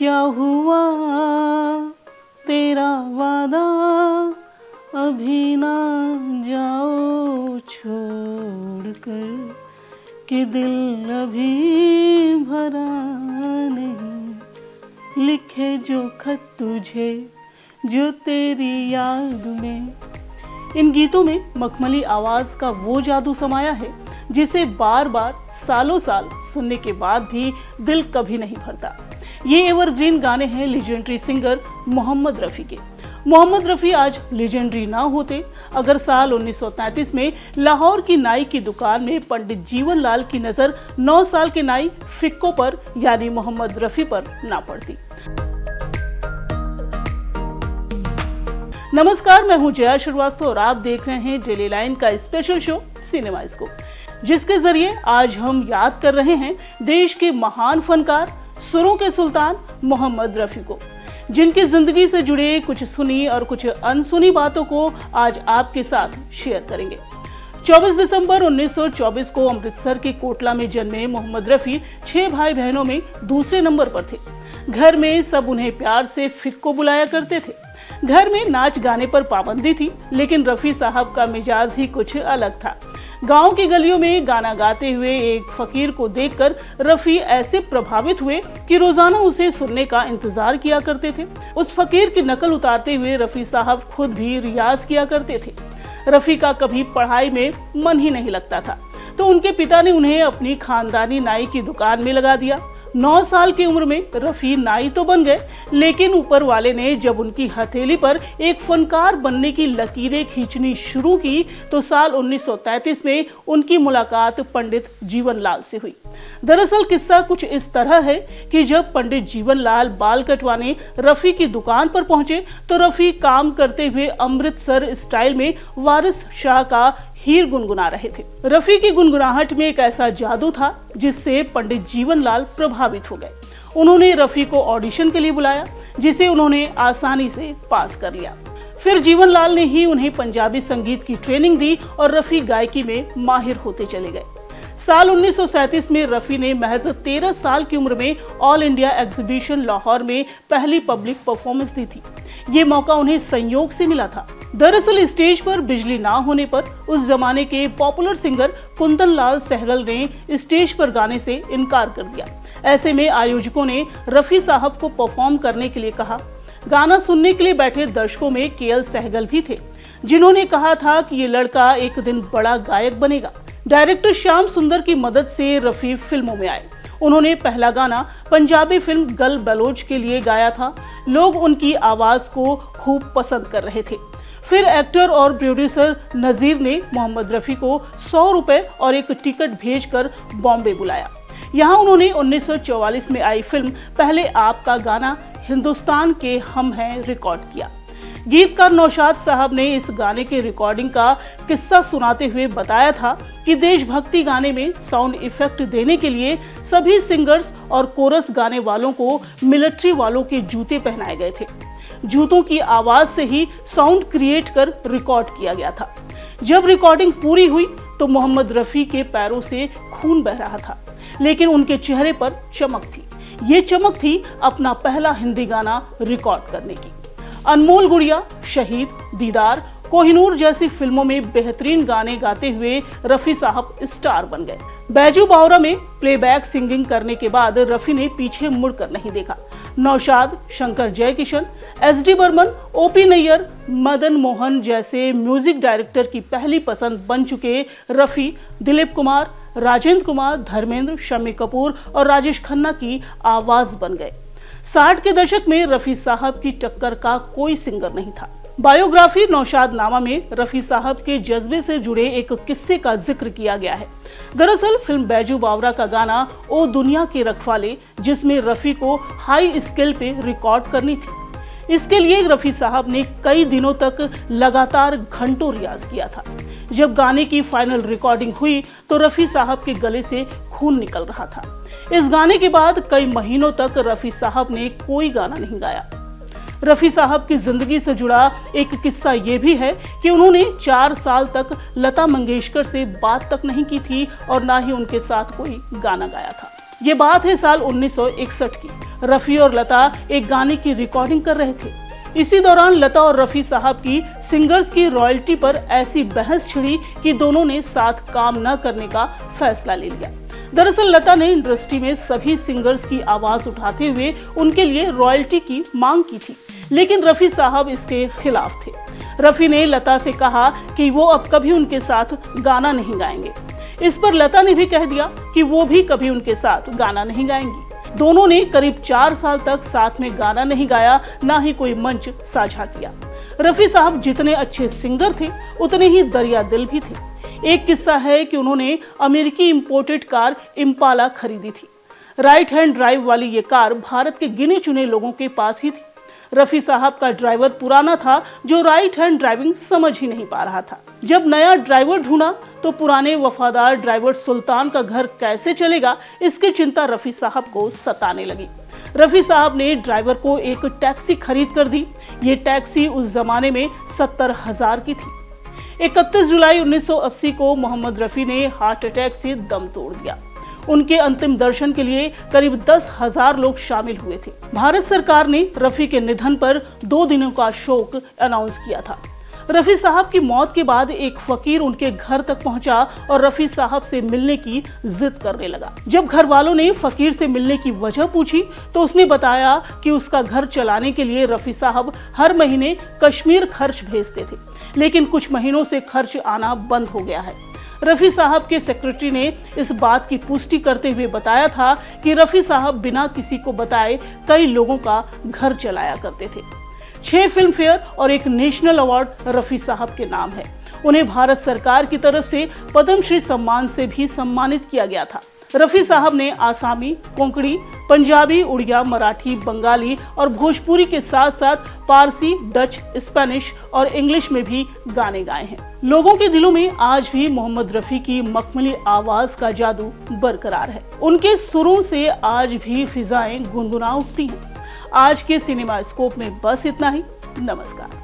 क्या हुआ तेरा वादा, अभी ना जाओ छोड़कर, कि दिल अभी भरा नहीं, लिखे जो खत तुझे जो तेरी याद में। इन गीतों में मखमली आवाज का वो जादू समाया है जिसे बार बार सालों साल सुनने के बाद भी दिल कभी नहीं भरता। ये एवरग्रीन गाने हैं लेजेंडरी सिंगर मोहम्मद रफ़ी के। मोहम्मद रफ़ी आज लेजेंडरी ना होते अगर साल 1933 में लाहौर की नाई की दुकान में पंडित जीवन लाल की नजर 9 साल के नाई फिक्को पर यानी मोहम्मद रफ़ी पर ना पड़ती। नमस्कार, मैं हूं जया श्रीवास्तव और आप देख रहे हैं डेली लाइन का स्पेशल शो सिनेमास्कोप, जिसके जरिए आज हम याद कर रहे हैं देश के महान फनकार, सुरों के सुल्तान मोहम्मद रफ़ी को, जिनकी जिंदगी से जुड़े कुछ सुनी और कुछ अनसुनी बातों को आज आपके साथ शेयर करेंगे। 24 दिसंबर 1924 को अमृतसर के कोटला में जन्मे मोहम्मद रफ़ी 6 भाई बहनों में दूसरे नंबर पर थे। घर में सब उन्हें प्यार से फिक्को बुलाया करते थे। घर में नाच गाने पर पाबंदी थी, लेकिन रफ़ी साहब का मिजाज ही कुछ अलग था। गांव की गलियों में गाना गाते हुए एक फकीर को देखकर रफ़ी ऐसे प्रभावित हुए कि रोजाना उसे सुनने का इंतजार किया करते थे। उस फकीर की नकल उतारते हुए रफ़ी साहब खुद भी रियाज किया करते थे। रफ़ी का कभी पढ़ाई में मन ही नहीं लगता था, तो उनके पिता ने उन्हें अपनी खानदानी नाई की दुकान में लगा दिया। 9 साल की उम्र में रफ़ी नाई तो बन गए, लेकिन ऊपर वाले ने जब उनकी हथेली पर एक फनकार बनने की लकीरें खींचनी शुरू की तो साल 1933 में उनकी मुलाकात पंडित जीवन लाल से हुई। दरअसल किस्सा कुछ इस तरह है कि जब पंडित जीवन लाल बाल कटवाने रफ़ी की दुकान पर पहुंचे तो रफ़ी काम करते हुए अमृतसर स्टाइल में वारिस शाह का हीर गुनगुना रहे थे। रफ़ी की गुनगुनाहट में एक ऐसा जादू था जिससे पंडित जीवन लाल प्रभावित हो गए। उन्होंने रफ़ी को ऑडिशन के लिए बुलाया, जिसे उन्होंने आसानी से पास कर लिया। फिर जीवन लाल ने ही उन्हें पंजाबी संगीत की ट्रेनिंग दी और रफ़ी गायकी में माहिर होते चले गए। साल 1937 में रफ़ी ने महज 13 साल की उम्र में ऑल इंडिया एग्जीबिशन लाहौर में पहली पब्लिक परफॉर्मेंस दी थी। ये मौका उन्हें संयोग से मिला था। दरअसल स्टेज पर बिजली ना होने पर उस जमाने के पॉपुलर सिंगर कुंदन लाल सहगल ने स्टेज पर गाने से इनकार कर दिया। ऐसे में आयोजकों ने रफ़ी साहब को परफॉर्म करने के लिए कहा। गाना सुनने के लिए बैठे दर्शकों में केएल सहगल भी थे, जिन्होंने कहा था कि ये लड़का एक दिन बड़ा गायक बनेगा। डायरेक्टर श्याम सुंदर की मदद से रफ़ी फिल्मों में आए। उन्होंने पहला गाना पंजाबी फिल्म गल बलोच के लिए गाया था। लोग उनकी आवाज को खूब पसंद कर रहे थे। फिर एक्टर और प्रोड्यूसर नजीर ने मोहम्मद रफ़ी को 100 रुपए और एक टिकट भेजकर बॉम्बे बुलाया। यहाँ उन्होंने 1944 में आई फिल्म पहले आपका गाना हिंदुस्तान के हम हैं रिकॉर्ड किया। गीतकार नौशाद साहब ने इस गाने के रिकॉर्डिंग का किस्सा सुनाते हुए बताया था कि देशभक्ति गाने में साउंड इफेक्ट देने के लिए सभी सिंगर्स और कोरस गाने वालों को मिलिट्री वालों के जूते पहनाए गए थे। जूतों की आवाज से ही साउंड क्रिएट कर रिकॉर्ड किया गया था। जब रिकॉर्डिंग पूरी हुई तो मोहम्मद रफ़ी के पैरों से खून बह रहा था, लेकिन उनके चेहरे पर चमक थी। ये चमक थी अपना पहला हिंदी गाना रिकॉर्ड करने की। अनमोल गुड़िया, शहीद, दीदार, कोहिनूर जैसी फिल्मों में बेहतरीन गाने गाते हुए रफ़ी साहब स्टार बन गए। बैजू बावरा में प्लेबैक सिंगिंग करने के बाद रफ़ी ने पीछे मुड़कर नहीं देखा। नौशाद, शंकर जयकिशन, एसडी बर्मन, ओपी नैयर, मदन मोहन जैसे म्यूजिक डायरेक्टर की पहली पसंद बन चुके रफ़ी दिलीप कुमार, राजेंद्र कुमार, धर्मेंद्र, शम्मी कपूर और राजेश खन्ना की आवाज बन गए। 60 के दशक में रफ़ी साहब की टक्कर का कोई सिंगर नहीं था। बायोग्राफी नौशाद नामा में रफ़ी साहब के जज्बे से जुड़े एक किस्से का जिक्र किया गया है। दरअसल फिल्म बैजू बावरा का गाना ओ दुनिया के रखवाले, जिसमें रफ़ी को हाई स्केल पे रिकॉर्ड करनी थी। इसके लिए रफ़ी साहब ने कई दिनों तक लगातार घंटों रियाज किया था। जब गाने की फाइनल रिकॉर्डिंग हुई तो रफ़ी साहब के गले से खून निकल रहा था। इस गाने के बाद कई महीनों तक रफ़ी साहब ने कोई गाना नहीं गाया। रफ़ी साहब की जिंदगी से जुड़ा एक किस्सा ये भी है कि उन्होंने 4 साल तक लता मंगेशकर से बात तक नहीं की थी और ना ही उनके साथ कोई गाना गाया था। ये बात है साल 1961 की। रफी और लता एक गाने की रिकॉर्डिंग कर रहे थे। इसी दौरान लता और रफी साहब की सिंगर्स की रॉयल्टी पर ऐसी बहस छिड़ी कि दोनों ने साथ काम न करने का फैसला ले लिया। दरअसल लता ने इंडस्ट्री में सभी सिंगर्स की आवाज उठाते हुए उनके लिए रॉयल्टी की मांग की थी, लेकिन रफी साहब इसके खिलाफ थे। रफी ने लता से कहा कि वो अब कभी उनके साथ गाना नहीं गाएंगे। इस पर लता ने भी कह दिया कि वो भी कभी उनके साथ गाना नहीं गाएंगी। दोनों ने करीब 4 साल तक साथ में गाना नहीं गाया, ना ही कोई मंच साझा किया। रफी साहब जितने अच्छे सिंगर थे उतने ही दरिया दिल भी थे। एक किस्सा है कि उन्होंने अमेरिकी इंपोर्टेड कार इम्पाला खरीदी थी। राइट हैंड ड्राइव वाली ये कार भारत के गिने चुने लोगों के पास ही थी। रफी साहब का ड्राइवर पुराना था जो राइट हैंड ड्राइविंग समझ ही नहीं पा रहा था। जब नया ड्राइवर ढूंढा तो पुराने वफादार ड्राइवर सुल्तान का घर कैसे चलेगा, इसकी चिंता रफी साहब को सताने लगी। रफी साहब ने ड्राइवर को एक टैक्सी खरीद कर दी। ये टैक्सी उस जमाने में 70,000 की थी। 31 जुलाई 1980 को मोहम्मद रफी ने हार्ट अटैक से दम तोड़ दिया। उनके अंतिम दर्शन के लिए करीब 10,000 लोग शामिल हुए थे। भारत सरकार ने रफी के निधन पर 2 दिनों का शोक अनाउंस किया था। रफी साहब की मौत के बाद एक फकीर उनके घर तक पहुंचा और रफी साहब से मिलने की जिद करने लगा। जब घर वालों ने फकीर से मिलने की वजह पूछी तो उसने बताया कि उसका घर चलाने के लिए रफी साहब हर महीने कश्मीर खर्च भेजते थे, लेकिन कुछ महीनों से खर्च आना बंद हो गया है। रफी साहब के सेक्रेटरी ने इस बात की पुष्टि करते हुए बताया था कि रफी साहब बिना किसी को बताए कई लोगों का घर चलाया करते थे। 6 फिल्म फेयर और 1 नेशनल अवार्ड रफी साहब के नाम है। उन्हें भारत सरकार की तरफ से पद्मश्री सम्मान से भी सम्मानित किया गया था। रफी साहब ने आसामी, कोंकणी, पंजाबी, उड़िया, मराठी, बंगाली और भोजपुरी के साथ साथ पारसी, डच, स्पेनिश और इंग्लिश में भी गाने गाए हैं। लोगों के दिलों में आज भी मोहम्मद रफी की मखमली आवाज का जादू बरकरार है। उनके सुरों से आज भी फिजाएं गुनगुना उठती हैं। आज के सिनेमा स्कोप में बस इतना ही। नमस्कार।